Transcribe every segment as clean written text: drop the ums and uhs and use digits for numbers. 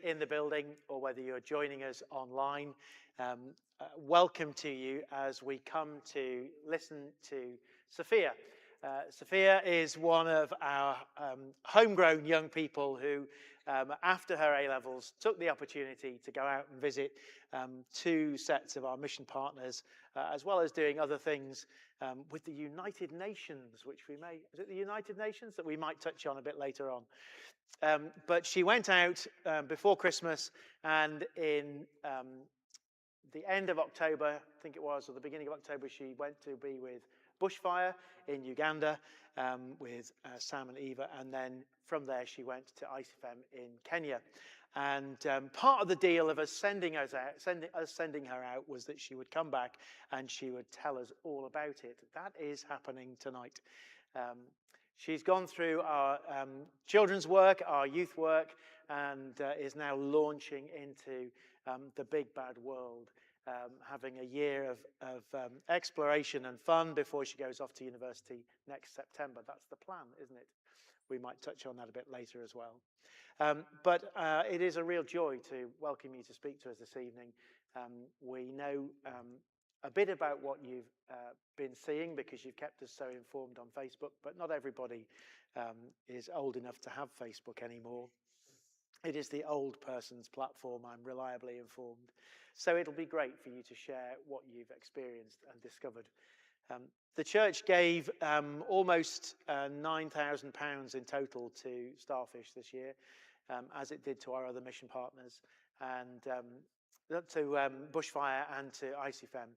in the building or whether you're joining us online, welcome to you as we come to listen to Sophia. Sophia is one of our homegrown young people who, after her A-levels, took the opportunity to go out and visit two sets of our mission partners, as well as doing other things with the United Nations, which is it the United Nations that we might touch on a bit later on? But she went out before Christmas, and in the end of October, I think it was, or the beginning of October, she went to be with Bushfire in Uganda with Sam and Eva, and then from there she went to ICFM in Kenya. And part of the deal of us sending her out was that she would come back and she would tell us all about it. That is happening tonight. She's gone through our children's work, our youth work, and is now launching into the big bad world, having a year of exploration and fun before she goes off to university next September. That's the plan, isn't it? We might touch on that a bit later as well. But it is a real joy to welcome you to speak to us this evening. We know a bit about what you've been seeing because you've kept us so informed on Facebook, but not everybody is old enough to have Facebook anymore. It is the old person's platform, I'm reliably informed. So it'll be great for you to share what you've experienced and discovered. The church gave almost £9,000 in total to Starfish this year, as it did to our other mission partners, and to Bushfire and to ICFM,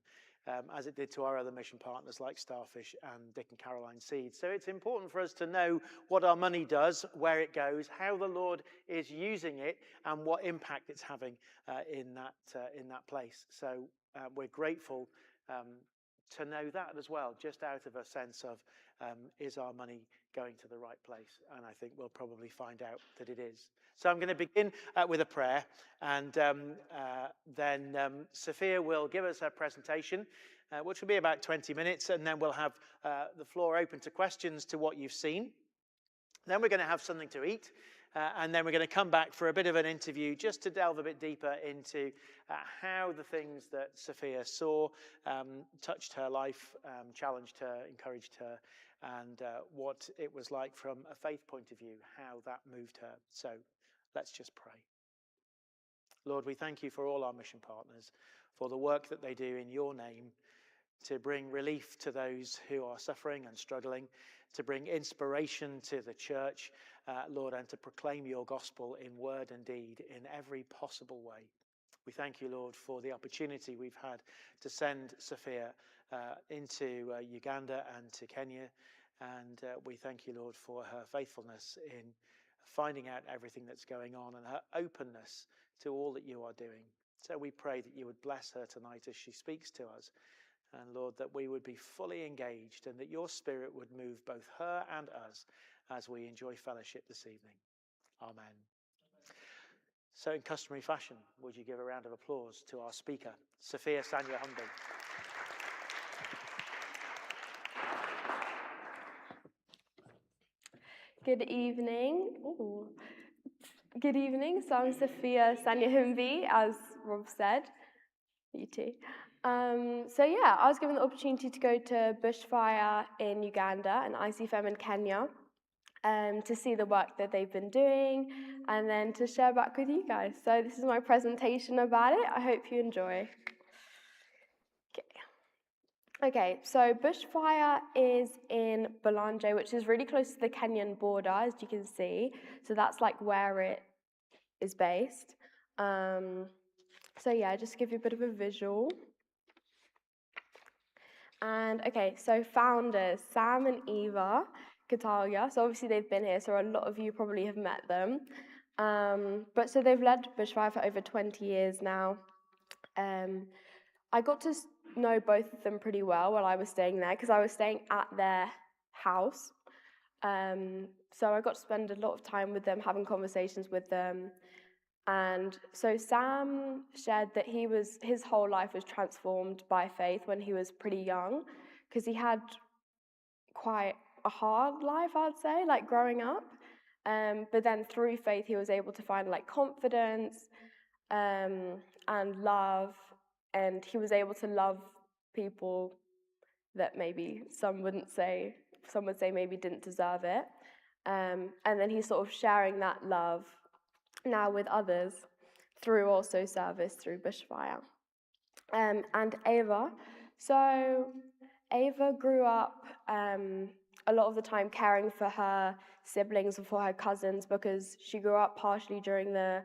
as it did to our other mission partners like Starfish and Dick and Caroline Seed. So it's important for us to know what our money does, where it goes, how the Lord is using it, and what impact it's having in that place. So we're grateful to know that as well, just out of a sense of, is our money going to the right place? And I think we'll probably find out that it is. So I'm going to begin with a prayer, and then Sophia will give us her presentation, which will be about 20 minutes, and then we'll have the floor open to questions to what you've seen. Then we're going to have something to eat, and then we're going to come back for a bit of an interview just to delve a bit deeper into how the things that Sophia saw touched her life, challenged her, encouraged her, and what it was like from a faith point of view, how that moved her. So let's just pray. Lord, we thank you for all our mission partners, for the work that they do in your name to bring relief to those who are suffering and struggling, to bring inspiration to the church, Lord, and to proclaim your gospel in word and deed in every possible way. We thank you, Lord, for the opportunity we've had to send Sophia into Uganda and to Kenya. And we thank you, Lord, for her faithfulness in finding out everything that's going on and her openness to all that you are doing. So we pray that you would bless her tonight as she speaks to us. And Lord, that we would be fully engaged and that your spirit would move both her and us as we enjoy fellowship this evening. Amen. So in customary fashion, would you give a round of applause to our speaker, Sophia Sanya-Humby. Good evening. Ooh. Good evening. So I'm Sophia Sanya-Humby, as Rob said. You too. I was given the opportunity to go to Bushfire in Uganda and ICFM in Kenya to see the work that they've been doing and then to share back with you guys. So this is my presentation about it. I hope you enjoy. Okay, so Bushfire is in Bolanje, which is really close to the Kenyan border, as you can see. So that's like where it is based. Just to give you a bit of a visual. And okay, so founders, Sam and Eva Catalia. So obviously they've been here, so a lot of you probably have met them. So they've led Bushfire for over 20 years now. I got to know both of them pretty well while I was staying there because I was staying at their house. So I got to spend a lot of time with them, having conversations with them. And so Sam shared that his whole life was transformed by faith when he was pretty young, because he had quite a hard life, I'd say, like growing up. But then through faith, he was able to find like confidence and love, and he was able to love people that maybe some would say maybe didn't deserve it. And then he's sort of sharing that love now with others through also service through bushfire. And Ava, so Ava grew up a lot of the time caring for her siblings and for her cousins, because she grew up partially during the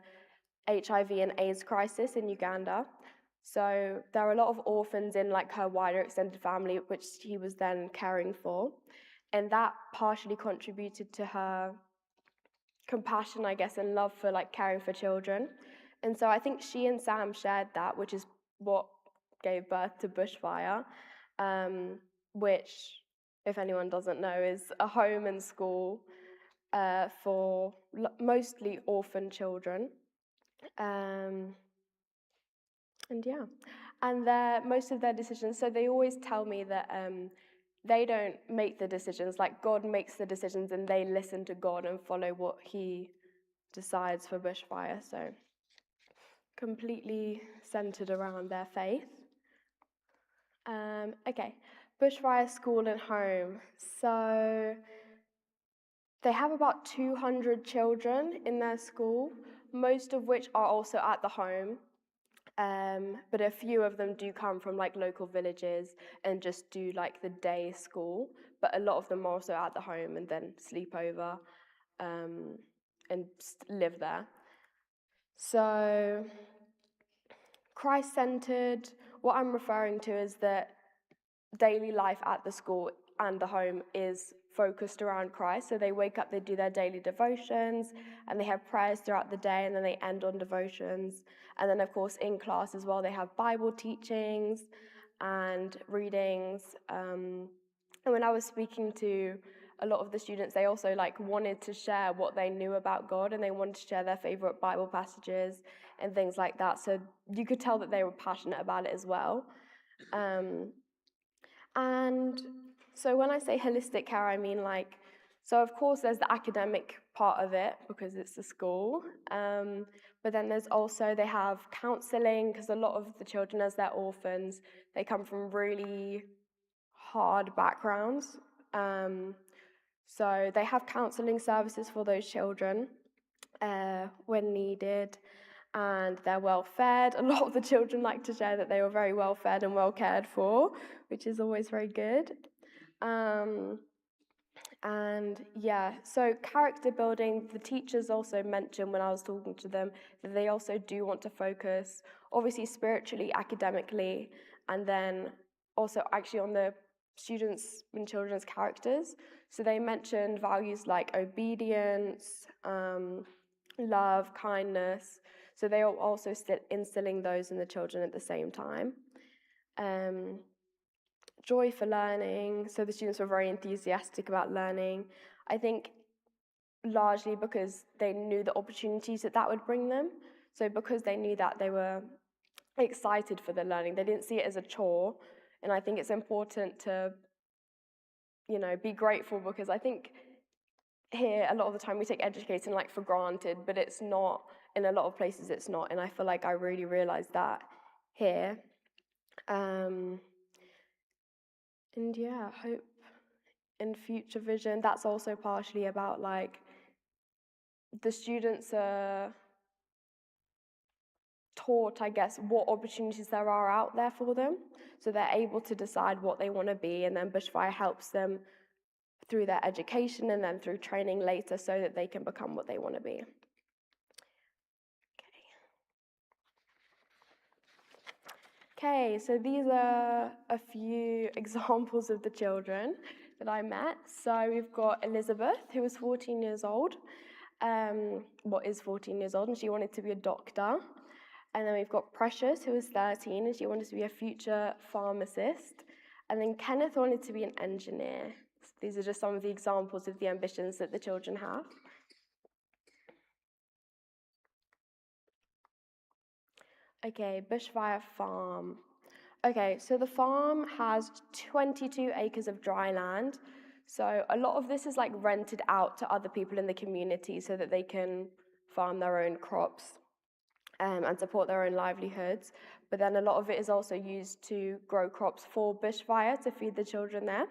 HIV and AIDS crisis in Uganda. So there are a lot of orphans in like her wider extended family, which he was then caring for. And that partially contributed to her compassion, I guess, and love for like caring for children. And so I think she and Sam shared that, which is what gave birth to Bushfire, which, if anyone doesn't know, is a home and school for mostly orphan children. And yeah, and most of their decisions, so they always tell me that they don't make the decisions, like God makes the decisions and they listen to God and follow what he decides for bushfire, so completely centered around their faith. Okay, bushfire school and home. So they have about 200 children in their school, most of which are also at the home. But a few of them do come from like local villages and just do like the day school. But a lot of them are also at the home and then sleep over and live there. So Christ-centered, what I'm referring to is that daily life at the school and the home is focused around Christ. So they wake up, they do their daily devotions, and they have prayers throughout the day, and then they end on devotions. And then, of course, in class as well, they have Bible teachings and readings. And when I was speaking to a lot of the students, they also like wanted to share what they knew about God, and they wanted to share their favorite Bible passages and things like that. So you could tell that they were passionate about it as well. And so when I say holistic care, I mean like, so of course there's the academic part of it because it's a school, but then there's also, they have counselling, because a lot of the children, as they're orphans, they come from really hard backgrounds. So they have counselling services for those children when needed, and they're well fed. A lot of the children like to share that they were very well fed and well cared for, which is always very good. And yeah, so character building, the teachers also mentioned when I was talking to them that they also do want to focus, obviously spiritually, academically, and then also actually on the students' and children's characters. So they mentioned values like obedience, love, kindness. So they are also still instilling those in the children at the same time. Joy for learning. So the students were very enthusiastic about learning. I think largely because they knew the opportunities that would bring them. So because they knew that, they were excited for the learning. They didn't see it as a chore. And I think it's important to, be grateful, because I think here a lot of the time we take educating like for granted, but it's not. In a lot of places it's not, and I feel like I really realized that here. And yeah, hope and future vision, that's also partially about like the students are taught, I guess, what opportunities there are out there for them, so they're able to decide what they want to be, and then bushfire helps them through their education and then through training later so that they can become what they want to be. Okay, so these are a few examples of the children that I met. So we've got Elizabeth, who was 14 years old, is 14 years old, and she wanted to be a doctor. And then we've got Precious, who was 13, and she wanted to be a future pharmacist. And then Kenneth wanted to be an engineer. So these are just some of the examples of the ambitions that the children have. Okay, bushfire farm. Okay, so the farm has 22 acres of dry land. So a lot of this is like rented out to other people in the community so that they can farm their own crops and support their own livelihoods. But then a lot of it is also used to grow crops for bushfire to feed the children there.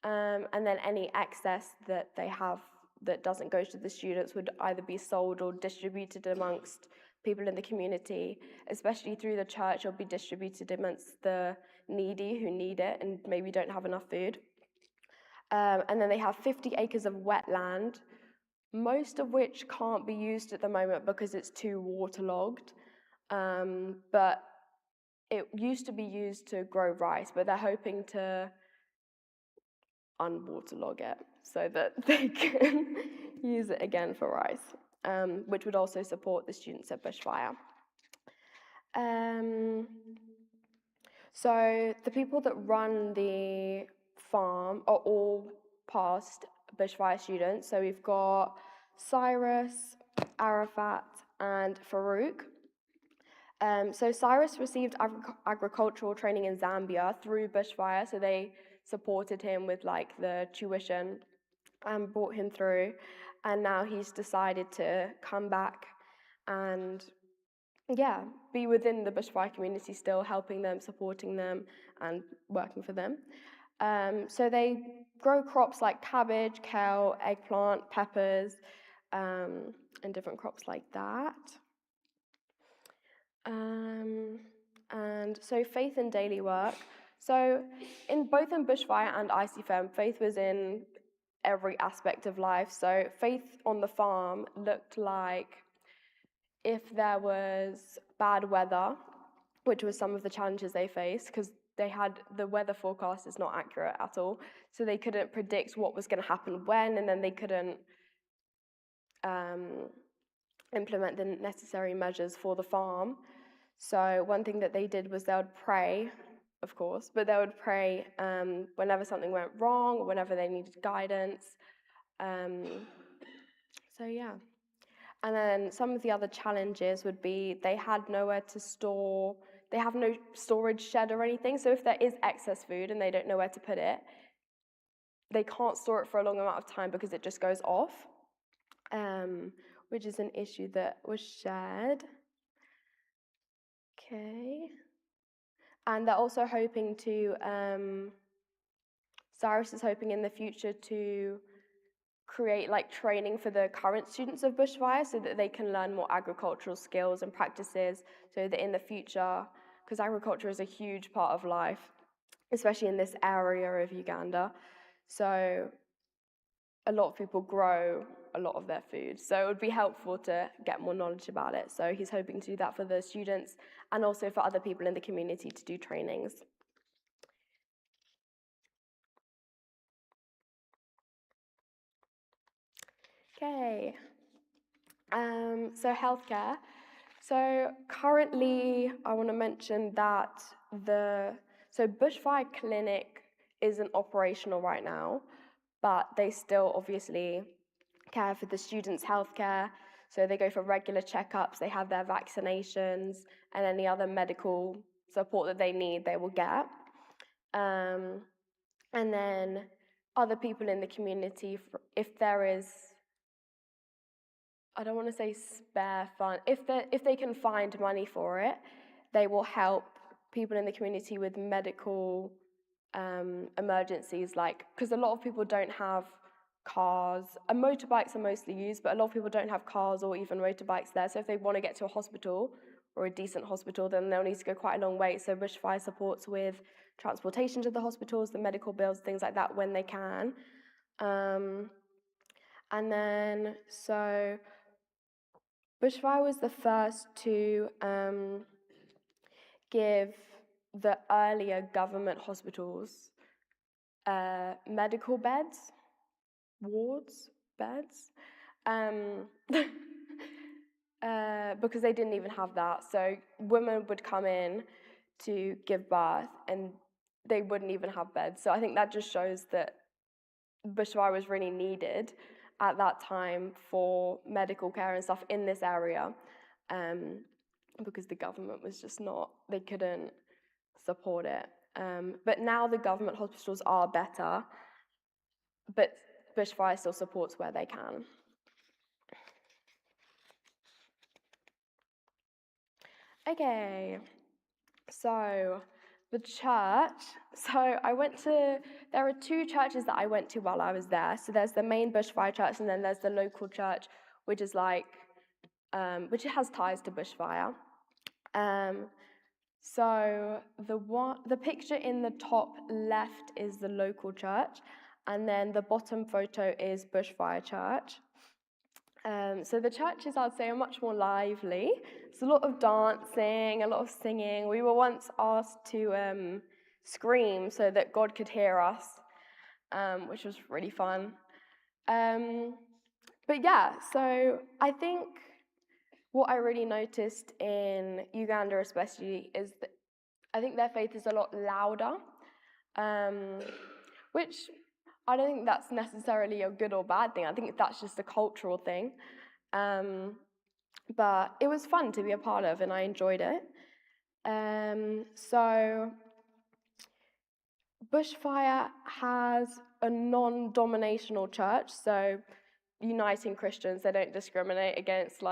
And then any excess that they have that doesn't go to the students would either be sold or distributed amongst people in the community, especially through the church, or be distributed amongst the needy who need it and maybe don't have enough food. And then they have 50 acres of wetland, most of which can't be used at the moment because it's too waterlogged. But it used to be used to grow rice, but they're hoping to unwaterlog it so that they can use it again for rice, which would also support the students at Bushfire. So the people that run the farm are all past Bushfire students. So we've got Cyrus, Arafat, and Farouk. So Cyrus received agricultural training in Zambia through Bushfire, so they supported him with like the tuition and brought him through. And now he's decided to come back and be within the bushfire community still, helping them, supporting them, and working for them. So they grow crops like cabbage, kale, eggplant, peppers, and different crops like that. And so faith and daily work. So in both in bushfire and ICFM, faith was in every aspect of life. So faith on the farm looked like if there was bad weather, which was some of the challenges they faced, because the weather forecast is not accurate at all, so they couldn't predict what was going to happen when, and then they couldn't implement the necessary measures for the farm. So one thing that they did was they would pray, of course, but they would pray whenever something went wrong or whenever they needed guidance. So yeah. And then some of the other challenges would be they had nowhere to store, they have no storage shed or anything. So if there is excess food and they don't know where to put it, they can't store it for a long amount of time because it just goes off, which is an issue that was shared. Okay. And they're also hoping to, Cyrus is hoping in the future to create like training for the current students of bushfire so that they can learn more agricultural skills and practices so that in the future, because agriculture is a huge part of life, especially in this area of Uganda, so a lot of people grow a lot of their food, so it would be helpful to get more knowledge about it. So he's hoping to do that for the students and also for other people in the community to do trainings. Okay, so healthcare. So currently, I want to mention that Bushfire Clinic isn't operational right now, but they still obviously care for the students' healthcare. So they go for regular checkups, they have their vaccinations, and any other medical support that they need, they will get. And then other people in the community, if there is, I don't want to say spare fund, if they can find money for it, they will help people in the community with medical emergencies, like, because a lot of people don't have cars, and motorbikes are mostly used, but a lot of people don't have cars or even motorbikes there, so if they want to get to a hospital or a decent hospital, then they'll need to go quite a long way. So Bushfire supports with transportation to the hospitals, the medical bills, things like that when they can. And then, so Bushfire was the first to give the earlier government hospitals medical beds, wards, beds, because they didn't even have that. So women would come in to give birth and they wouldn't even have beds. So I think that just shows that bushfire was really needed at that time for medical care and stuff in this area, because the government was just not, they couldn't support it. But now the government hospitals are better. but Bushfire still supports where they can. Okay, so the church. So there are two churches that I went to while I was there. So there's the main Bushfire church, and then there's the local church, which is which has ties to Bushfire. So the picture in the top left is the local church, and then the bottom photo is Bushfire Church. So the churches, I'd say, are much more lively. It's a lot of dancing, a lot of singing. We were once asked to scream so that God could hear us, which was really fun. But yeah, so I think what I really noticed in Uganda especially is that I think their faith is a lot louder, which I don't think that's necessarily a good or bad thing. I think that's just a cultural thing. But it was fun to be a part of, and I enjoyed it. So Bushfire has a non-dominational church, so uniting Christians. They don't discriminate against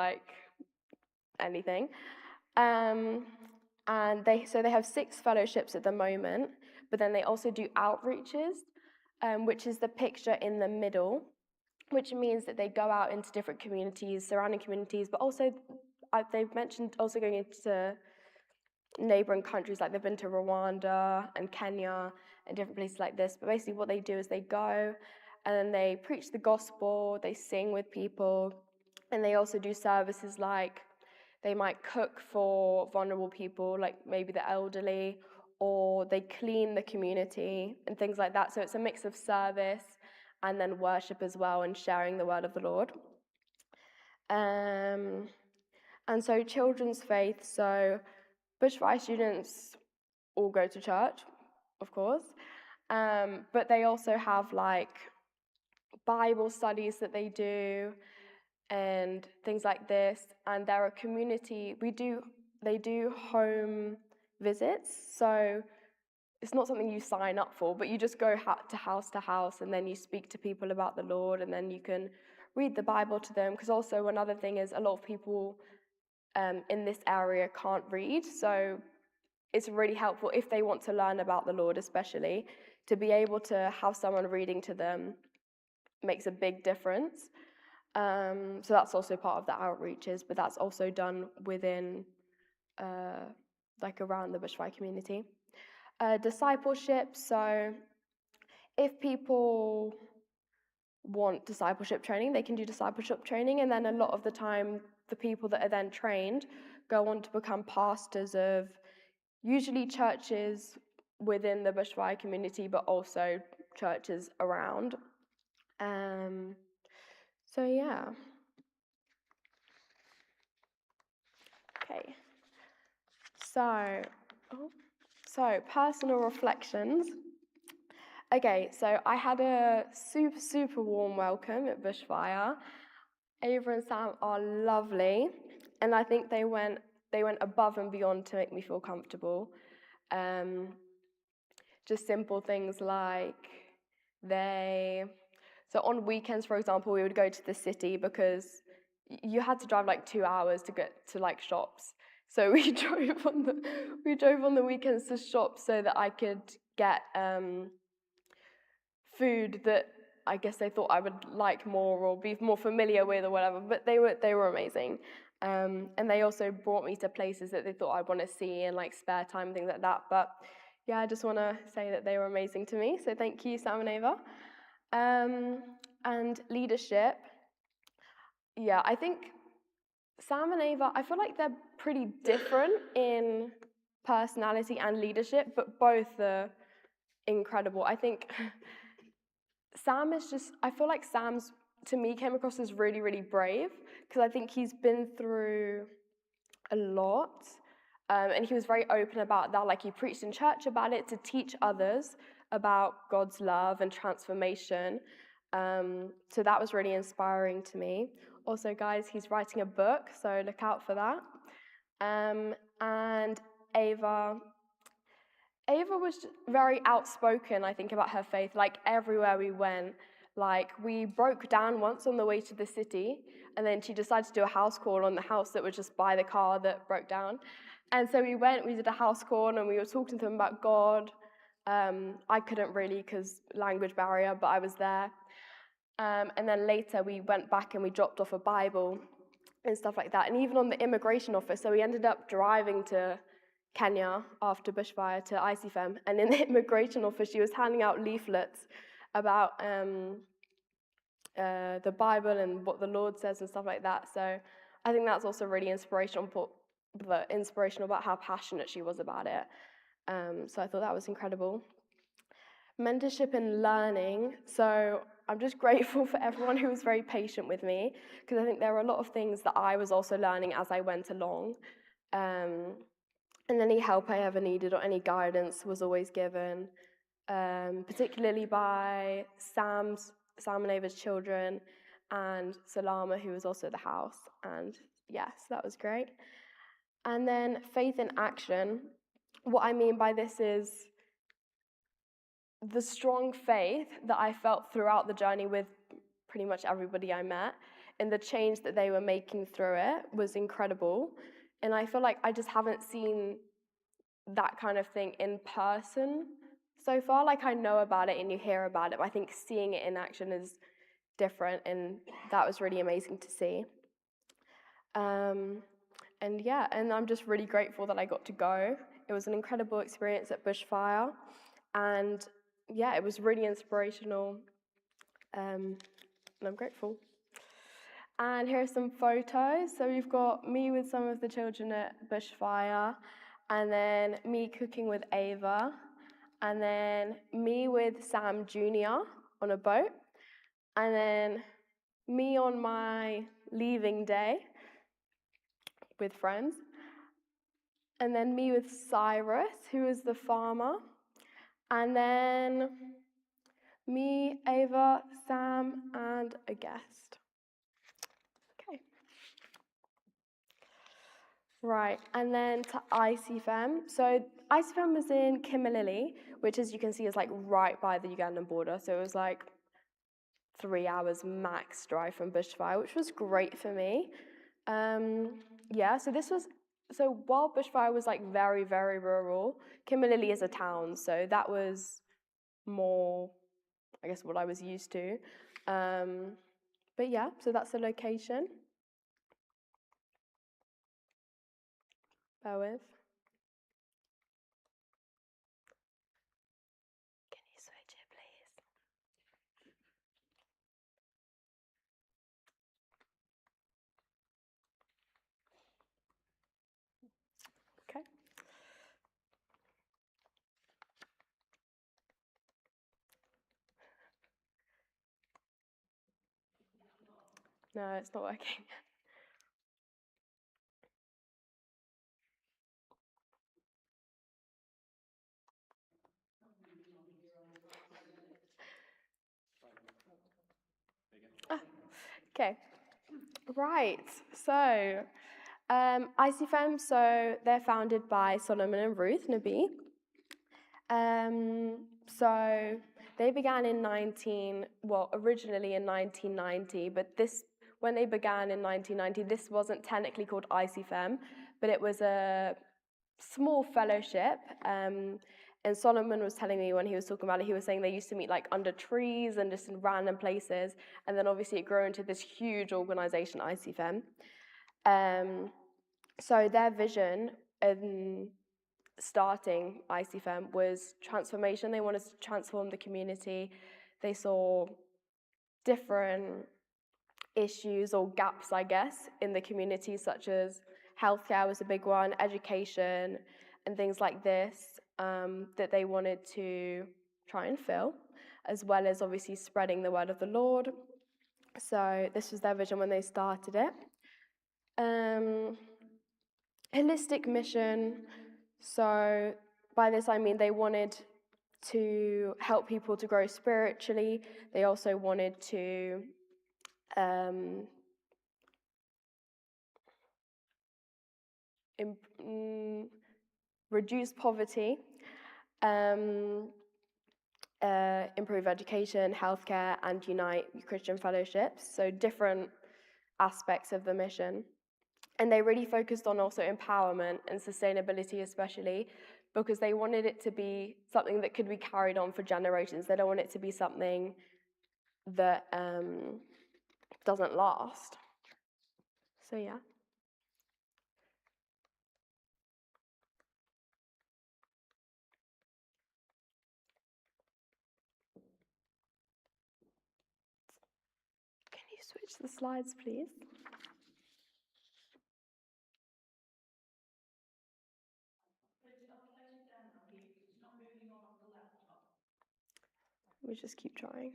anything. And they have 6 fellowships at the moment, but then they also do outreaches, which is the picture in the middle, which means that they go out into different communities, surrounding communities, but also they've mentioned also going into neighboring countries, like they've been to Rwanda and Kenya and different places like this. But basically what they do is they go and then they preach the gospel, they sing with people, and they also do services like they might cook for vulnerable people, like maybe the elderly, or they clean the community and things like that. So it's a mix of service and then worship as well, and sharing the word of the Lord. And so children's faith, so Bushfire students all go to church, of course, but they also have Bible studies that they do and things like this. And they're a community. They do home visits, so it's not something you sign up for, but you just go to house, and then you speak to people about the Lord, and then you can read the Bible to them. Because also another thing is a lot of people in this area can't read, so it's really helpful if they want to learn about the Lord, especially to be able to have someone reading to them makes a big difference. So that's also part of the outreaches, but that's also done within around the Bushfire community. Discipleship, so if people want discipleship training, they can do discipleship training, and then a lot of the time the people that are then trained go on to become pastors of usually churches within the Bushfire community, but also churches around. So yeah. Okay. So personal reflections. Okay, so I had a super warm welcome at Bushfire. Ava and Sam are lovely, and I think they went above and beyond to make me feel comfortable. Just simple things like so on weekends, for example, we would go to the city because you had to drive 2 hours to get to shops. So we drove on the weekends to shops so that I could get food that I guess they thought I would like more or be more familiar with or whatever. But they were amazing, and they also brought me to places that they thought I'd want to see in spare time and things like that. But yeah, I just want to say that they were amazing to me. So thank you, Sam and Ava. And leadership. Yeah, I think Sam and Ava, I feel like they're pretty different in personality and leadership, but both are incredible. I think Sam is I feel like Sam's, to me, came across as really, really brave, because I think he's been through a lot, and he was very open about that. He preached in church about it to teach others about God's love and transformation. So that was really inspiring to me. Also, guys, he's writing a book, so look out for that. And Ava was very outspoken, I think, about her faith. Everywhere we went, Like, we broke down once on the way to the city, and then she decided to do a house call on the house that was just by the car that broke down. And so we did a house call, and we were talking to them about God. I couldn't really because language barrier, but I was there. And then later we went back and we dropped off a Bible and stuff like that. And even on the immigration office, so we ended up driving to Kenya after bushfire to ICFM. And in the immigration office, she was handing out leaflets about the Bible and what the Lord says and stuff like that. So I think that's also really inspirational about how passionate she was about it. So I thought that was incredible. Mentorship and learning. So I'm just grateful for everyone who was very patient with me, because I think there were a lot of things that I was also learning as I went along. And any help I ever needed or any guidance was always given, particularly by Sam and Ava's children and Salama, who was also at the house. And yes, that was great. And then faith in action. What I mean by this is the strong faith that I felt throughout the journey with pretty much everybody I met, and the change that they were making through it was incredible. And I feel like I just haven't seen that kind of thing in person so far. Like, I know about it and you hear about it, but I think seeing it in action is different, and that was really amazing to see. And yeah, and I'm just really grateful that I got to go. It was an incredible experience at Bushfire, and yeah, it was really inspirational, and I'm grateful. And here are some photos. So we've got me with some of the children at Bushfire, and then me cooking with Ava, and then me with Sam Jr. on a boat, and then me on my leaving day with friends, and then me with Cyrus, who is the farmer, and then me, Ava, Sam, and a guest. Okay. Right, and then to ICFM. So ICFM was in Kimilili, which, as you can see, is like right by the Ugandan border. So it was like 3 hours max drive from Bushfire, which was great for me. Yeah, so while Bushfire was like very, very rural, Kimilili is a town, so that was more, I guess, what I was used to. But yeah, so that's the location. Bear with. Can you switch it, please? Okay. No, it's not working. Okay. Right. So, ICFM, so they're founded by Solomon and Ruth Nabi. So they began originally in 1990, but when they began in 1990, this wasn't technically called ICFM, but it was a small fellowship. And Solomon was telling me when he was talking about it, he was saying they used to meet like under trees and just in random places. And then obviously it grew into this huge organization, ICFM. So their vision in starting ICFM was transformation. They wanted to transform the community. They saw different issues or gaps, I guess, in the community, such as healthcare was a big one, education, and things like this, that they wanted to try and fill, as well as obviously spreading the word of the Lord. So this was their vision when they started it. Holistic mission. So by this I mean they wanted to help people to grow spiritually. They also wanted to reduce poverty, improve education, healthcare, and unite Christian fellowships. So different aspects of the mission. And they really focused on also empowerment and sustainability especially, because they wanted it to be something that could be carried on for generations. They don't want it to be something that doesn't last. So yeah. Can you switch the slides, please? We just keep trying.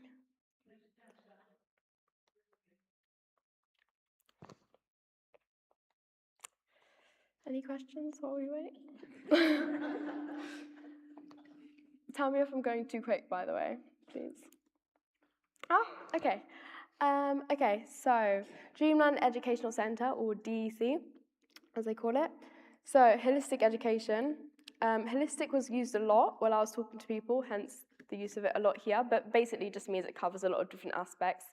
Any questions while we wait? Tell me if I'm going too quick, by the way, please. Oh, okay. Okay, so Dreamland Educational Centre, or DEC, as they call it. So holistic education. Holistic was used a lot while I was talking to people, hence the use of it a lot here, but basically just means it covers a lot of different aspects.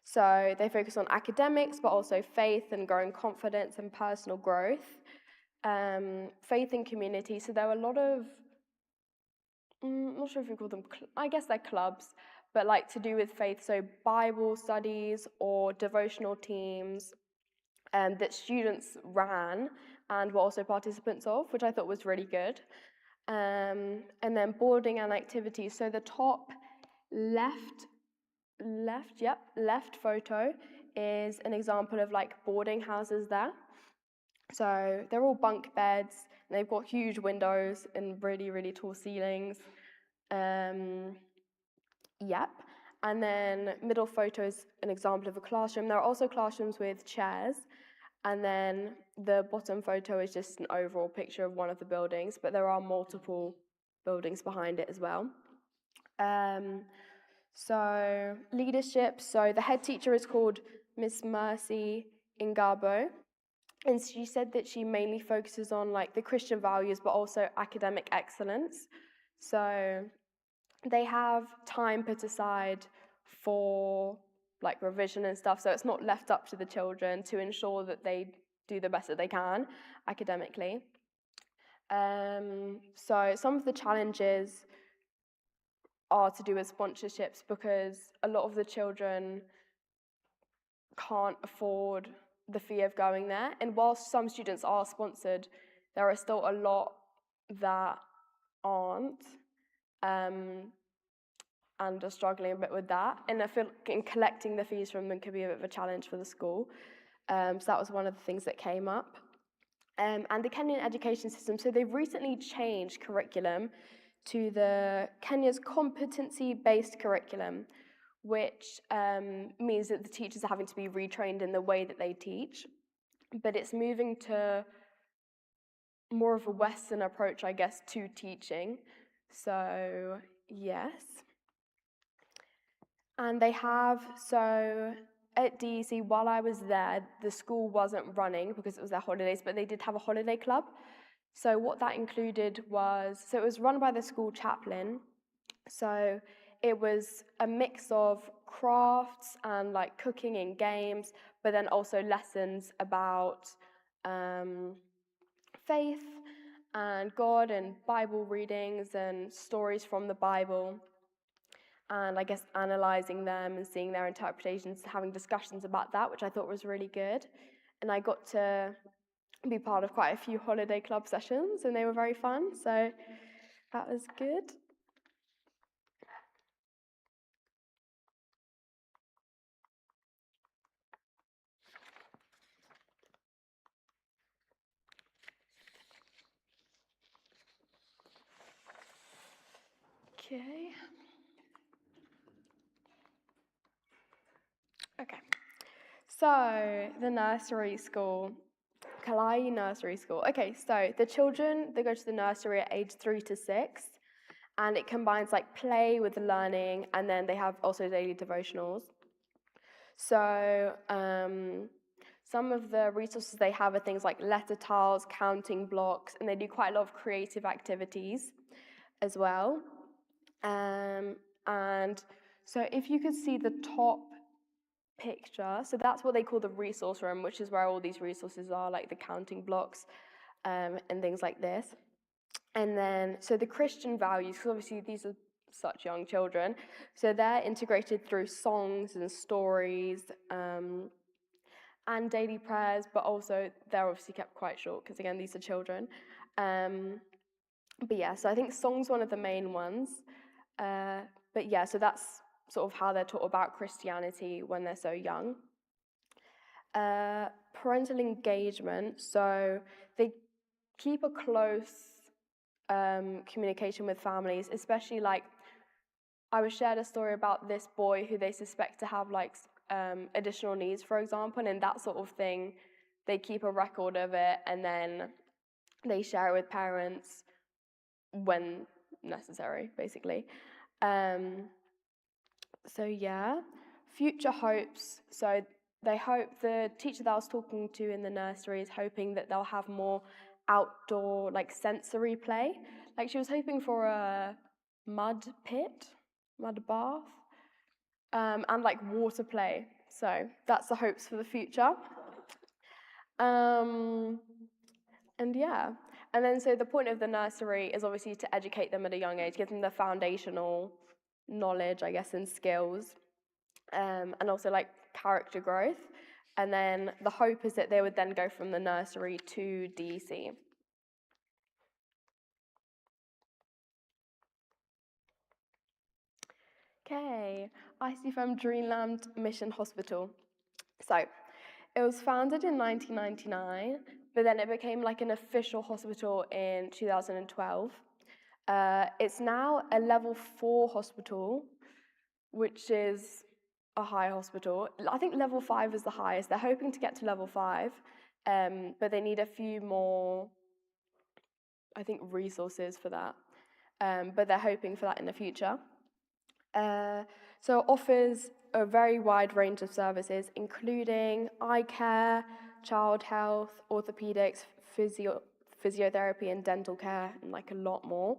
So they focus on academics, but also faith and growing confidence and personal growth. Faith and community. So there are a lot of, I'm not sure if you call them, I guess they're clubs, but like to do with faith. So Bible studies or devotional teams that students ran and were also participants of, which I thought was really good. And then boarding and activities. So the top left photo is an example of like boarding houses there. So they're all bunk beds, and they've got huge windows and really, really tall ceilings. And then middle photo is an example of a classroom. There are also classrooms with chairs. And then the bottom photo is just an overall picture of one of the buildings, but there are multiple buildings behind it as well. So leadership, so the head teacher is called Miss Mercy Ingabo, and she said that she mainly focuses on like the Christian values, but also academic excellence. So they have time put aside for like revision and stuff, so it's not left up to the children to ensure that they do the best that they can academically. So some of the challenges are to do with sponsorships, because a lot of the children can't afford the fee of going there. And whilst some students are sponsored, there are still a lot that aren't, and are struggling a bit with that. And I feel in collecting the fees from them could be a bit of a challenge for the school. So that was one of the things that came up. And the Kenyan education system, so they've recently changed curriculum to the Kenya's competency-based curriculum, which means that the teachers are having to be retrained in the way that they teach. But it's moving to more of a Western approach, I guess, to teaching. So, yes. And they have, so at DEC, while I was there, the school wasn't running because it was their holidays, but they did have a holiday club. So what that included was, so it was run by the school chaplain. So it was a mix of crafts and like cooking and games, but then also lessons about faith and God and Bible readings and stories from the Bible. And I guess analysing them and seeing their interpretations, having discussions about that, which I thought was really good. And I got to be part of quite a few holiday club sessions, and they were very fun, so that was good. Okay. So the nursery school, Kalai Nursery School. Okay, so the children, they go to the nursery at age 3 to 6, and it combines like play with learning, and then they have also daily devotionals. So some of the resources they have are things like letter tiles, counting blocks, and they do quite a lot of creative activities. as well. And so if you could see the top picture, so that's what they call the resource room, which is where all these resources are, like the counting blocks and things like this. And then, so the Christian values, because obviously these are such young children, so they're integrated through songs and stories and daily prayers, but also they're obviously kept quite short because, again, these are children. But yeah, so I think song's one of the main ones. But yeah, so that's sort of how they're taught about Christianity when they're so young. Parental engagement, so they keep a close communication with families, especially like I was shared a story about this boy who they suspect to have like additional needs, for example, and that sort of thing. They keep a record of it and then they share it with parents when necessary, basically. So yeah, future hopes. So they hope, the teacher that I was talking to in the nursery is hoping that they'll have more outdoor like sensory play. Like she was hoping for a mud bath, and like water play. So that's the hopes for the future. And yeah, and then so the point of the nursery is obviously to educate them at a young age, give them the foundational knowledge, I guess, and skills, and also like character growth. And then the hope is that they would then go from the nursery to DC. Okay, ICFM Dreamland Mission Hospital. So it was founded in 1999, but then it became like an official hospital in 2012. It's now a level 4 hospital, which is a high hospital. I think level 5 is the highest. They're hoping to get to level 5, but they need a few more, I think, resources for that. But they're hoping for that in the future. So it offers a very wide range of services, including eye care, child health, orthopedics, physiotherapy, and dental care, and like a lot more.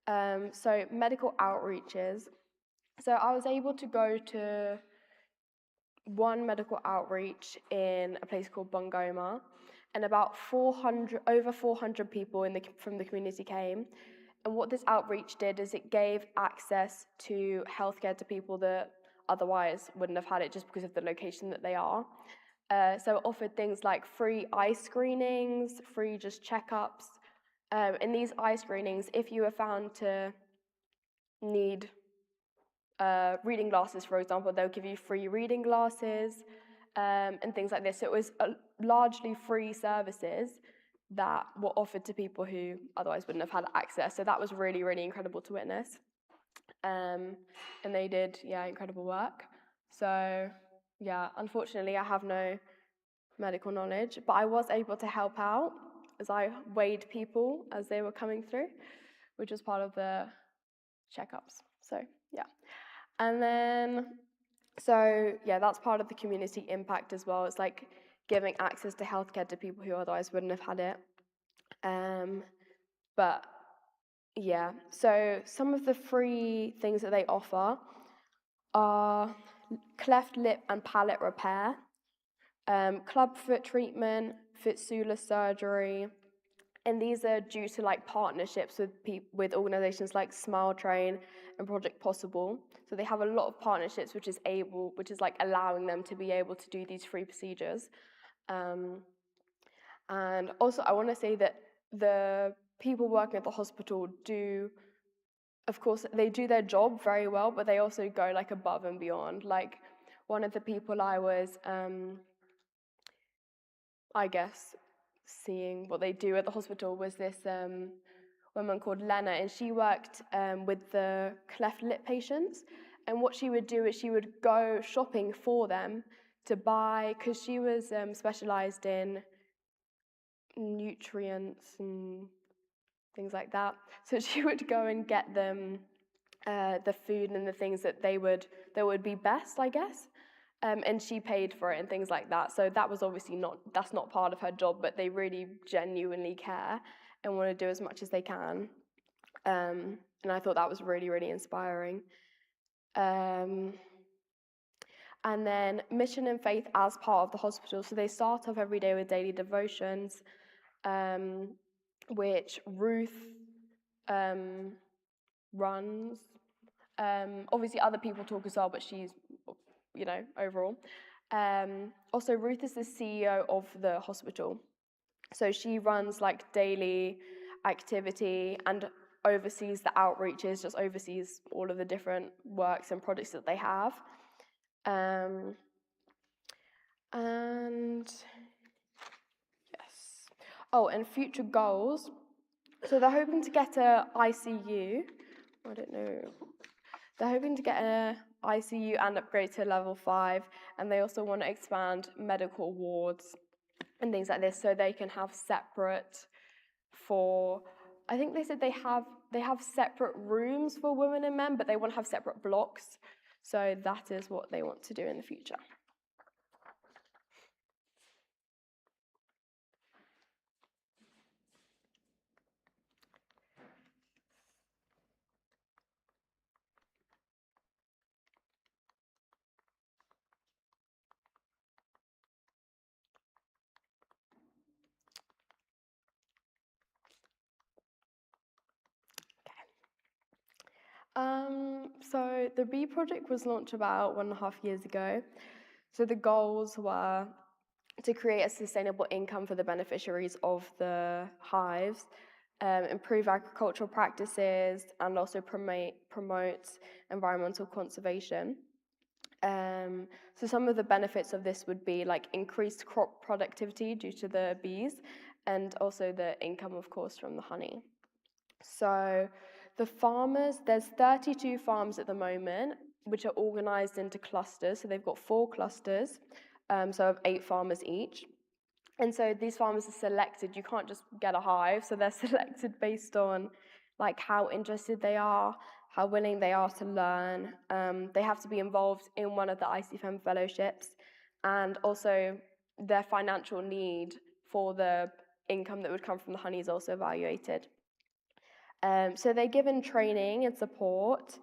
So medical outreaches. So I was able to go to one medical outreach in a place called Bungoma, and about over 400 people from the community came. And what this outreach did is it gave access to healthcare to people that otherwise wouldn't have had it just because of the location that they are. So it offered things like free eye screenings, free just checkups. In these eye screenings, if you were found to need reading glasses, for example, they'll give you free reading glasses and things like this. So it was largely free services that were offered to people who otherwise wouldn't have had access. So that was really, really incredible to witness. And they did, incredible work. So, unfortunately, I have no medical knowledge, but I was able to help out as I weighed people as they were coming through, which was part of the checkups. So, yeah. And then, that's part of the community impact as well. It's like giving access to healthcare to people who otherwise wouldn't have had it. So some of the free things that they offer are cleft lip and palate repair, club foot treatment, fistula surgery, and these are due to like partnerships with organizations like Smile Train and Project Possible. So they have a lot of partnerships, which is like allowing them to be able to do these free procedures. And also, I want to say that the people working at the hospital of course, they do their job very well, but they also go like above and beyond. Like one of the people I was, I guess, seeing what they do at the hospital was this woman called Lena, and she worked with the cleft lip patients. And what she would do is she would go shopping for them to buy, because she was specialized in nutrients and things like that. So she would go and get them the food and the things that would be best, I guess. And she paid for it and things like that. So that was obviously that's not part of her job, but they really genuinely care and want to do as much as they can. And I thought that was really, really inspiring. And then mission and faith as part of the hospital. So they start off every day with daily devotions, which Ruth runs. Obviously, other people talk as well, but she's, overall. Also, Ruth is the CEO of the hospital. So she runs like daily activity and oversees the outreaches, just oversees all of the different works and projects that they have. And yes. Oh, and future goals. So they're hoping to get a ICU. I don't know. They're hoping to get an ICU and upgrade to level 5, and they also want to expand medical wards and things like this, so they can have separate for. I think they said they have separate rooms for women and men, but they want to have separate blocks. So that is what they want to do in the future. So the Bee Project was launched about 1.5 years ago. So the goals were to create a sustainable income for the beneficiaries of the hives, improve agricultural practices, and also promote environmental conservation. So some of the benefits of this would be like increased crop productivity due to the bees, and also the income, of course, from the honey. So the farmers, there's 32 farms at the moment, which are organised into clusters. So they've got 4 clusters, so of 8 farmers each. And so these farmers are selected. You can't just get a hive, so they're selected based on like how interested they are, how willing they are to learn. They have to be involved in one of the ICFM fellowships, and also their financial need for the income that would come from the honey is also evaluated. So they're given training and support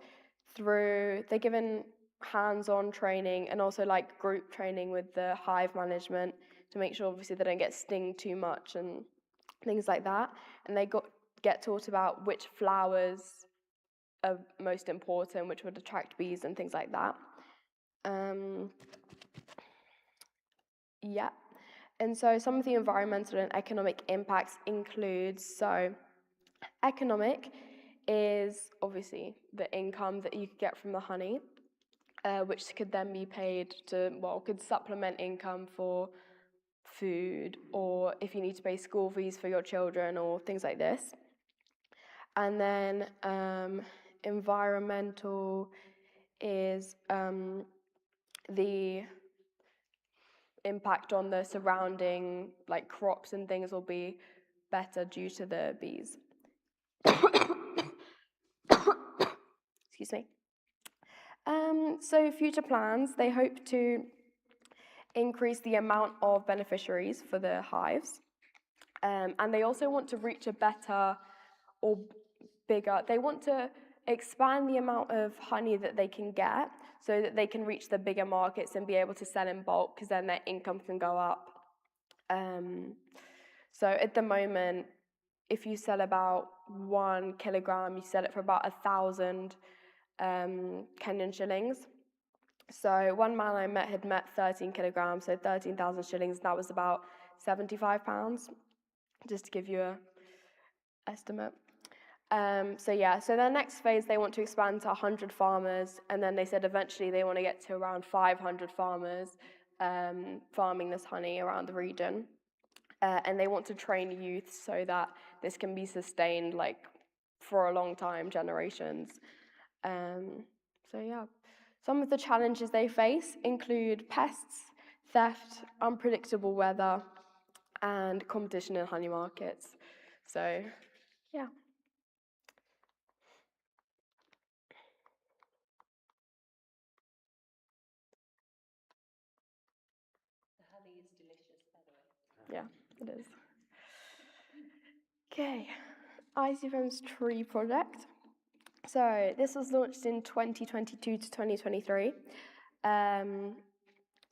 they're given hands-on training and also like group training with the hive management to make sure obviously they don't get stung too much and things like that. And they get taught about which flowers are most important, which would attract bees and things like that. Yeah. And so some of the environmental and economic impacts include, so economic is obviously the income that you could get from the honey, which could then be paid could supplement income for food, or if you need to pay school fees for your children or things like this. And then environmental is the impact on the surrounding like crops and things will be better due to the bees. Excuse me. So future plans, they hope to increase the amount of beneficiaries for the hives. And they also want to reach a better or bigger, they want to expand the amount of honey that they can get so that they can reach the bigger markets and be able to sell in bulk, because then their income can go up. So at the moment, if you sell about 1 kilogram, you sell it for about 1,000 Kenyan shillings. So one man I met had met 13 kilograms, so 13,000 shillings. That was about £75, just to give you an estimate. So their next phase, they want to expand to 100 farmers, and then they said eventually they want to get to around 500 farmers farming this honey around the region. And they want to train youth so that this can be sustained like for a long time, generations. Some of the challenges they face include pests, theft, unpredictable weather, and competition in honey markets. So, yeah. The honey is delicious, by the way. Yeah, it is. Okay. ICFM's tree project. So this was launched in 2022 to 2023.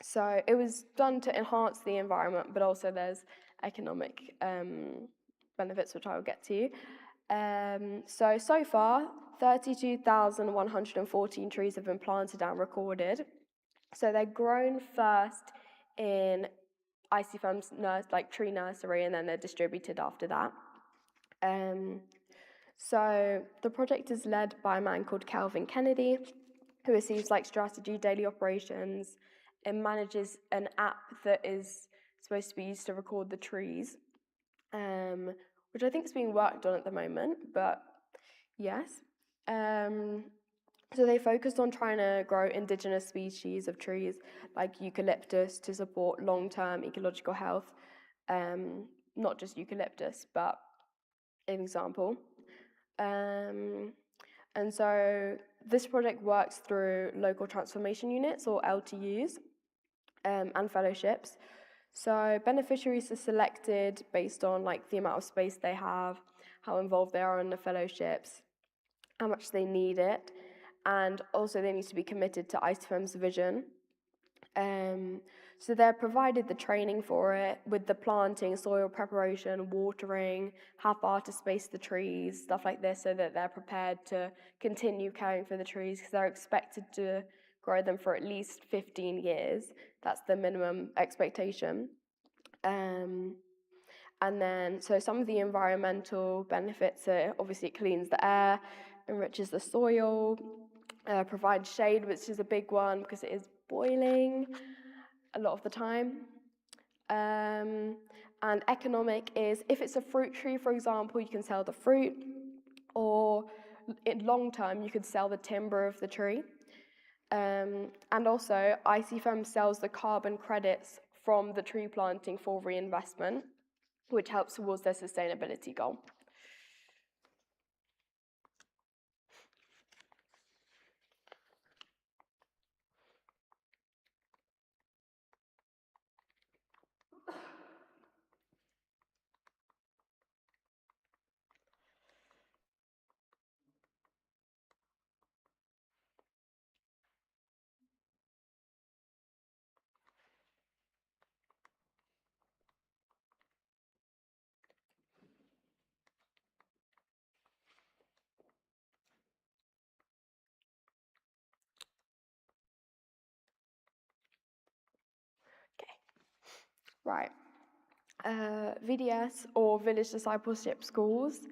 So it was done to enhance the environment, but also there's economic benefits, which I will get to. So far, 32,114 trees have been planted and recorded. So they're grown first in ICFM's tree nursery, and then they're distributed after that. So the project is led by a man called Calvin Kennedy, who receives strategy, daily operations, and manages an app that is supposed to be used to record the trees, which I think is being worked on at the moment, but yes. So they focused on trying to grow indigenous species of trees like eucalyptus to support long-term ecological health. Not just eucalyptus, but an example. And so this project works through local transformation units, or LTUs, and fellowships. So beneficiaries are selected based on the amount of space they have, how involved they are in the fellowships, how much they need it, and also they need to be committed to ICFM's vision. So they're provided the training for it with the planting, soil preparation, watering, how far to space the trees, stuff like this, so that they're prepared to continue caring for the trees, because they're expected to grow them for at least 15 years. That's the minimum expectation. And then, so some of the environmental benefits are obviously it cleans the air, enriches the soil, provides shade, which is a big one because it is boiling a lot of the time. And economic is, if it's a fruit tree, for example, you can sell the fruit, or in long term, you could sell the timber of the tree. And also, ICFM sells the carbon credits from the tree planting for reinvestment, which helps towards their sustainability goal. Right. VDS, or Village Discipleship Schools,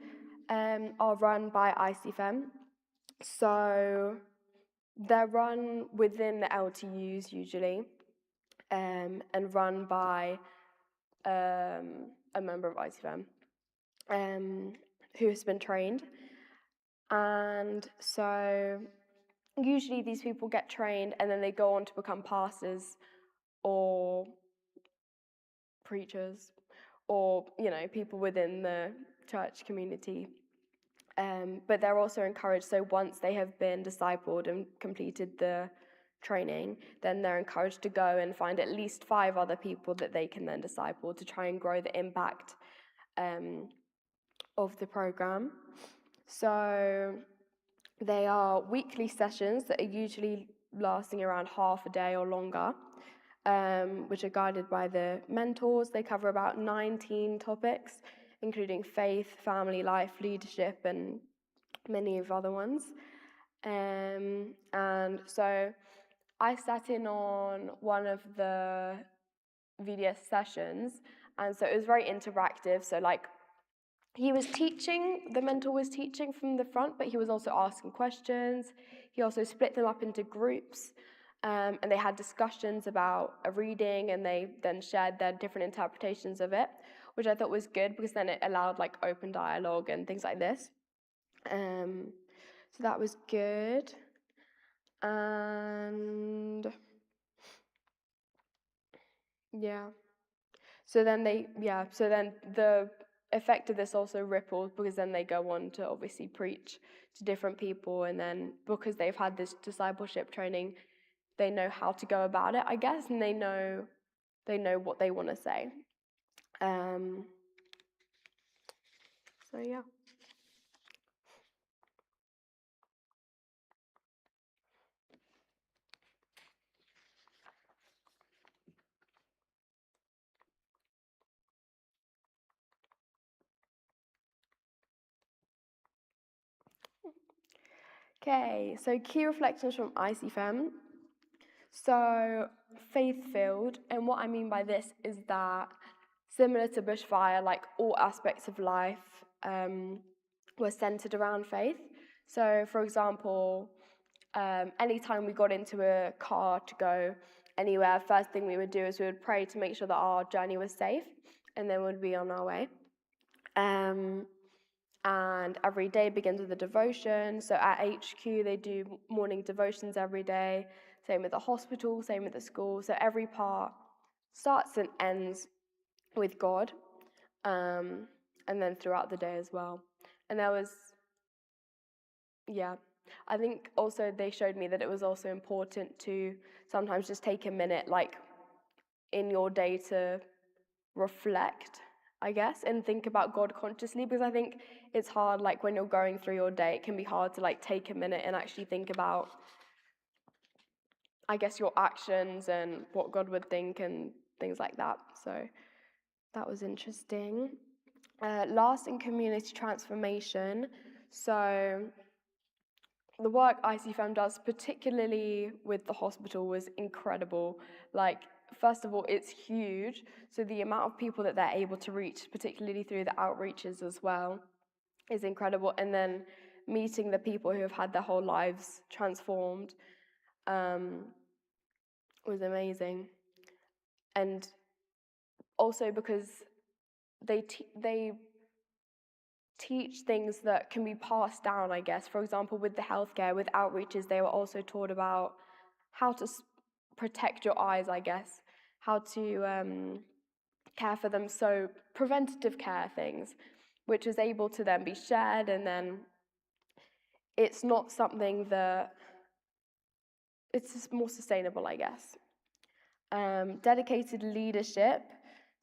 are run by ICFM. So they're run within the LTUs usually, and run by a member of ICFM who has been trained. And so usually these people get trained and then they go on to become pastors or preachers, or people within the church community. But they're also encouraged, so once they have been discipled and completed the training, then they're encouraged to go and find at least 5 other people that they can then disciple to try and grow the impact of the program. So they are weekly sessions that are usually lasting around half a day or longer, which are guided by the mentors. They cover about 19 topics, including faith, family life, leadership, and many of other ones. And so I sat in on one of the VDS sessions, and so it was very interactive. So he was teaching, the mentor was teaching from the front, but he was also asking questions. He also split them up into groups, and they had discussions about a reading, and they then shared their different interpretations of it, which I thought was good because then it allowed open dialogue and things like this. So that was good. And yeah. So then the effect of this also ripples, because then they go on to obviously preach to different people, and then because they've had this discipleship training, they know how to go about it, I guess, and they know what they want to say. So yeah. Okay, so key reflections from ICFM. So faith-filled, and what I mean by this is that similar to bushfire, like all aspects of life were centered around faith. So, for example, anytime we got into a car to go anywhere, first thing we would do is we would pray to make sure that our journey was safe, and then we'd be on our way. And every day begins with a devotion. So at HQ, they do morning devotions every day. Same with the hospital, same with the school. So every part starts and ends with God, and then throughout the day as well. And there was, yeah, I think also they showed me that it was also important to sometimes just take a minute, like in your day, to reflect, I guess, and think about God consciously, because I think it's hard, like when you're going through your day, it can be hard to like take a minute and actually think about, I guess, your actions and what God would think and things like that. So that was interesting. Lasting community transformation. So the work ICFM does, particularly with the hospital, was incredible. Like, first of all, it's huge. So the amount of people that they're able to reach, particularly through the outreaches as well, is incredible. And then meeting the people who have had their whole lives transformed was amazing. And also because they teach things that can be passed down, I guess. For example, with the healthcare, with outreaches, they were also taught about how to protect your eyes, I guess, how to care for them. So preventative care things, which is able to then be shared, and then it's not something that, it's just more sustainable, I guess. Dedicated leadership.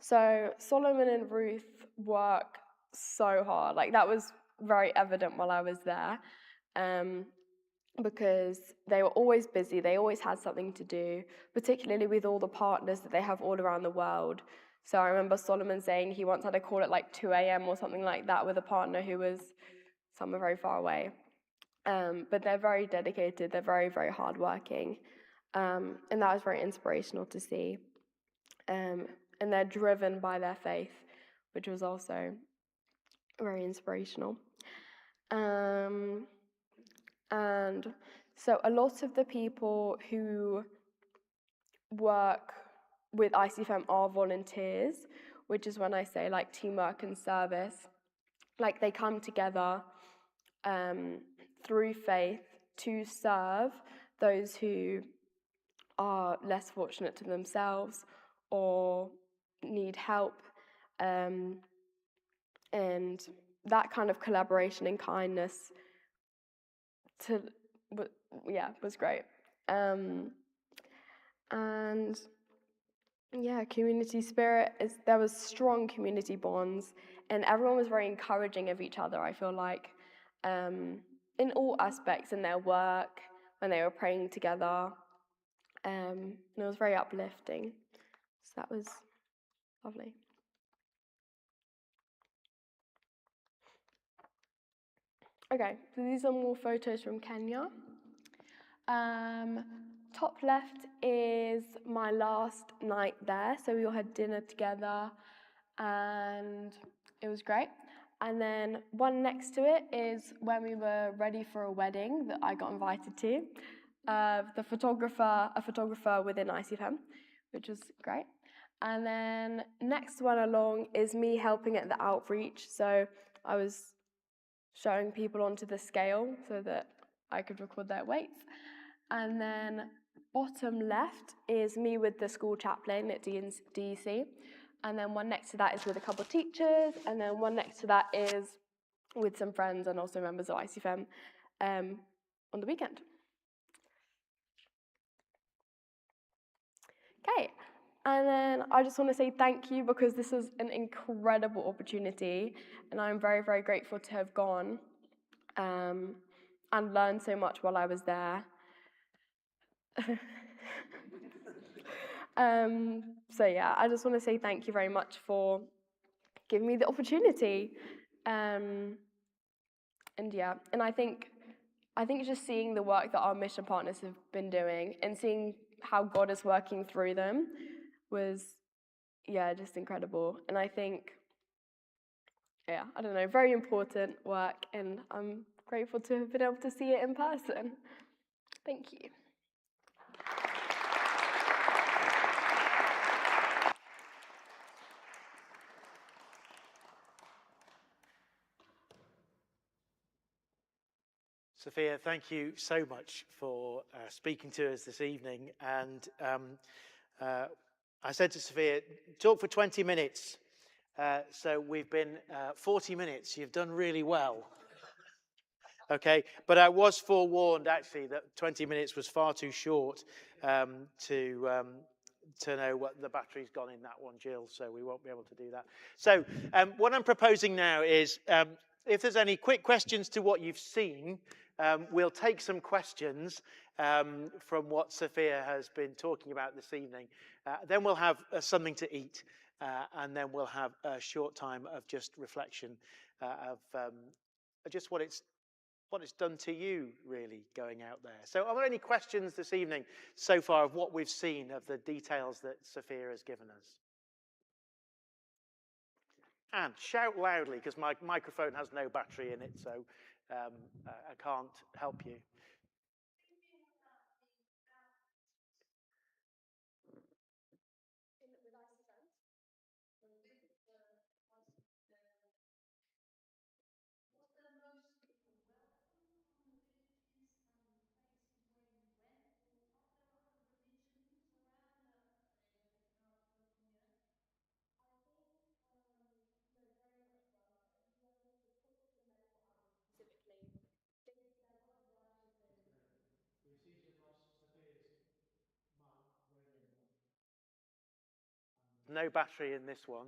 So Solomon and Ruth work so hard. Like, that was very evident while I was there, because they were always busy. They always had something to do, particularly with all the partners that they have all around the world. So I remember Solomon saying he once had a call at like 2 a.m. or something like that with a partner who was somewhere very far away. But they're very dedicated. They're very, very hardworking. And that was very inspirational to see. And they're driven by their faith, which was also very inspirational. And so a lot of the people who work with ICFM are volunteers, which is when I say like teamwork and service. Like, they come together through faith to serve those who are less fortunate to themselves or need help, and that kind of collaboration and kindness was great. And yeah, community spirit, there was strong community bonds, and everyone was very encouraging of each other, I feel like, in all aspects, in their work, when they were praying together, and it was very uplifting. So that was lovely. Okay, so these are more photos from Kenya. Top left is my last night there, so we all had dinner together, and it was great. And then one next to it is when we were ready for a wedding that I got invited to. A photographer within ICFM, which was great. And then next one along is me helping at the outreach. So I was showing people onto the scale so that I could record their weights. And then bottom left is me with the school chaplain at DEC. And then one next to that is with a couple of teachers. And then one next to that is with some friends and also members of ICFM on the weekend. Okay, and then I just want to say thank you, because this was an incredible opportunity, and I'm very, very grateful to have gone and learned so much while I was there. So yeah, I just want to say thank you very much for giving me the opportunity. And yeah, and I think I think just seeing the work that our mission partners have been doing and seeing how God is working through them was, just incredible. And I think, I don't know, very important work, and I'm grateful to have been able to see it in person. Thank you. Sophia, thank you so much for speaking to us this evening. And I said to Sophia, talk for 20 minutes. So we've been 40 minutes. You've done really well. Okay, but I was forewarned actually that 20 minutes was far too short to know what the battery's gone in that one, Jill, so we won't be able to do that. So what I'm proposing now is if there's any quick questions to what you've seen, we'll take some questions from what Sophia has been talking about this evening. Then we'll have something to eat, and then we'll have a short time of just reflection of just what it's done to you, really, going out there. So are there any questions this evening so far of what we've seen, of the details that Sophia has given us? And shout loudly, because my microphone has no battery in it, so I can't help you. No battery in this one,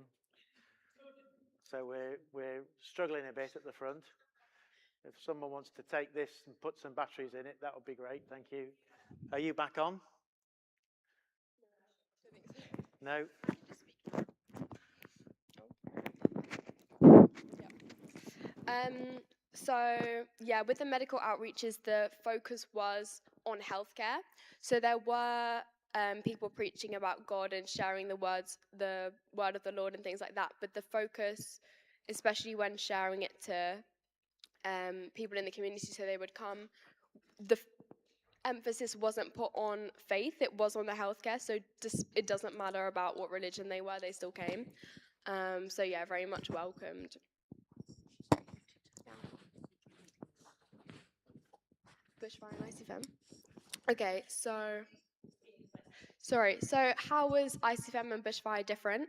so we're struggling a bit at the front. If someone wants to take this and put some batteries in it, that would be great. Thank you. Are you back on? No. With the medical outreaches, the focus was on healthcare. So there were people preaching about God and sharing the word of the Lord and things like that. But the focus, especially when sharing it to people in the community so they would come, the emphasis wasn't put on faith, it was on the healthcare. So it doesn't matter about what religion they were, they still came. Very much welcomed. Bushfire and ICFM. Okay, so how was ICFM and Bushfire different?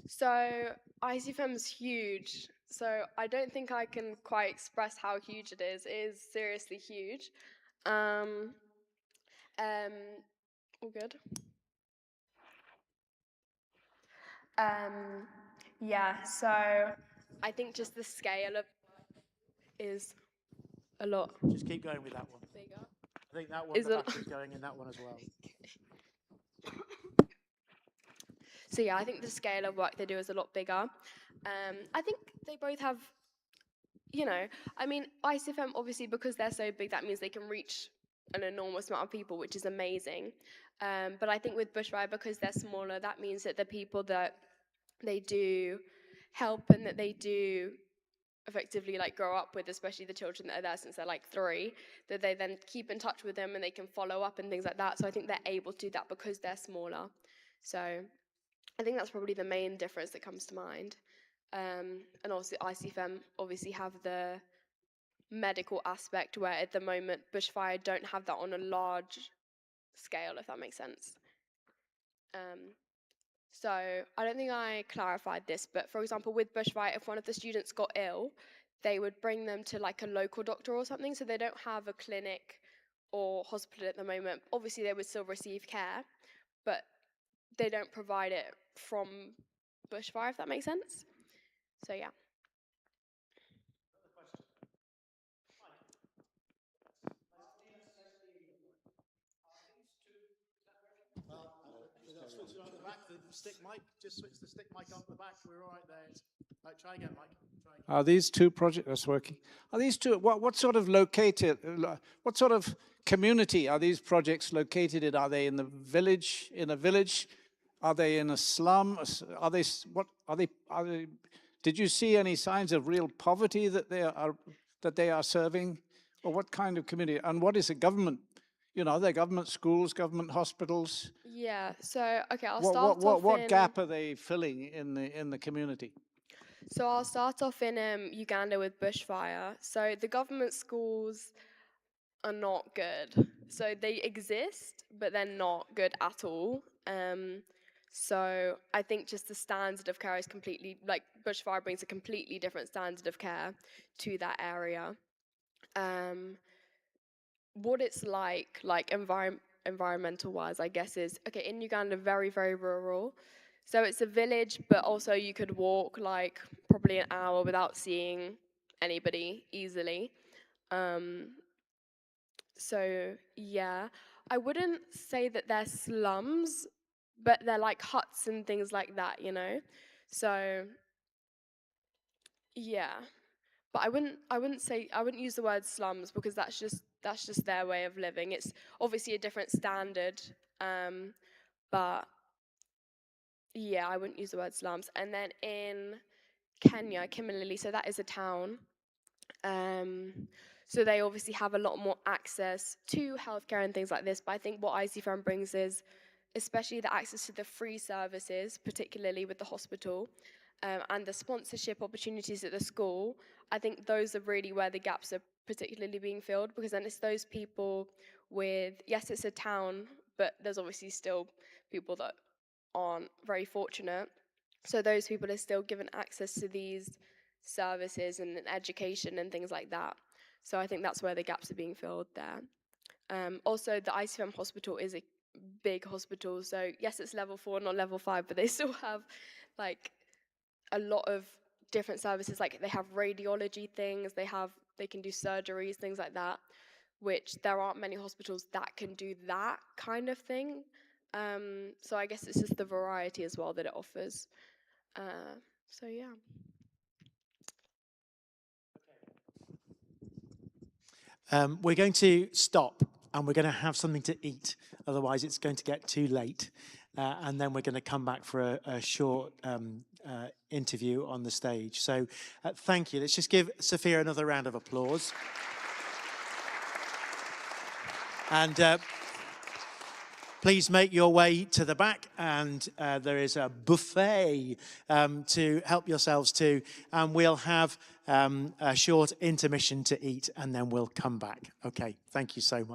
So ICFM's huge. So I don't think I can quite express how huge it is. It is seriously huge. All good. So I think just the scale of is a lot. Just keep going with that one. Bigger. I think that one, the battery's going in that one as well. So I think the scale of work they do is a lot bigger. I think they both have, ICFM, obviously, because they're so big, that means they can reach an enormous amount of people, which is amazing. But I think with Bushfire, because they're smaller, that means that the people that they do help and that they do effectively grow up with, especially the children that are there since they're 3, that they then keep in touch with them and they can follow up and things like that. So I think they're able to do that because they're smaller. So I think that's probably the main difference that comes to mind. And also ICFM obviously have the medical aspect, where at the moment Bushfire don't have that on a large scale, if that makes sense. So I don't think I clarified this, but for example, with Bushfire, if one of the students got ill, they would bring them to a local doctor or something. So they don't have a clinic or hospital at the moment. Obviously, they would still receive care, but they don't provide it from Bushfire, if that makes sense. So yeah. back, the stick mic. Just switch the stick mic on at the back. We're all right there. Right, try again, Mike. Try again. Are these two projects that's working? Are these two? What sort of located? What sort of community are these projects located in? Are they in the village? In a village? Are they in a slum? Are they? What are they? Are they? Did you see any signs of real poverty that they are serving, or what kind of community? And what is the government? You know, they're government schools, government hospitals. Yeah. So okay, I'll start off What in. gap are they filling in the community? So I'll start off in Uganda with bushfire. So the government schools are not good. So they exist, but they're not good at all. So I think just the standard of care is completely, like, bushfire brings a completely different standard of care to that area. What it's like environmental wise, I guess, is okay, in Uganda, very, very rural. So it's a village, but also you could walk like probably an hour without seeing anybody easily. So yeah, I wouldn't say that they're slums, but they're like huts and things like that, you know. So yeah, but I wouldn't use the word slums because that's just their way of living. It's obviously a different standard, but yeah, I wouldn't use the word slums. And then in Kenya, Kimberley, so that is a town. So they obviously have a lot more access to healthcare and things like this. But I think what ICFM brings is, especially the access to the free services, particularly with the hospital, and the sponsorship opportunities at the school. I think those are really where the gaps are particularly being filled, because then it's those people with, yes, it's a town, but there's obviously still people that aren't very fortunate. So those people are still given access to these services and education and things like that. So I think that's where the gaps are being filled there. Also, the ICFM hospital is a big hospital. So yes, it's level 4, not level 5, but they still have like a lot of different services. Like they have radiology things, they can do surgeries, things like that, which there aren't many hospitals that can do that kind of thing. So I guess it's just the variety as well that it offers. So yeah. We're going to stop and we're going to have something to eat. Otherwise, it's going to get too late. And then we're going to come back for a short interview on the stage. So thank you. Let's just give Sophia another round of applause. And please make your way to the back, and there is a buffet to help yourselves to, and we'll have a short intermission to eat, and then we'll come back. Okay, thank you so much.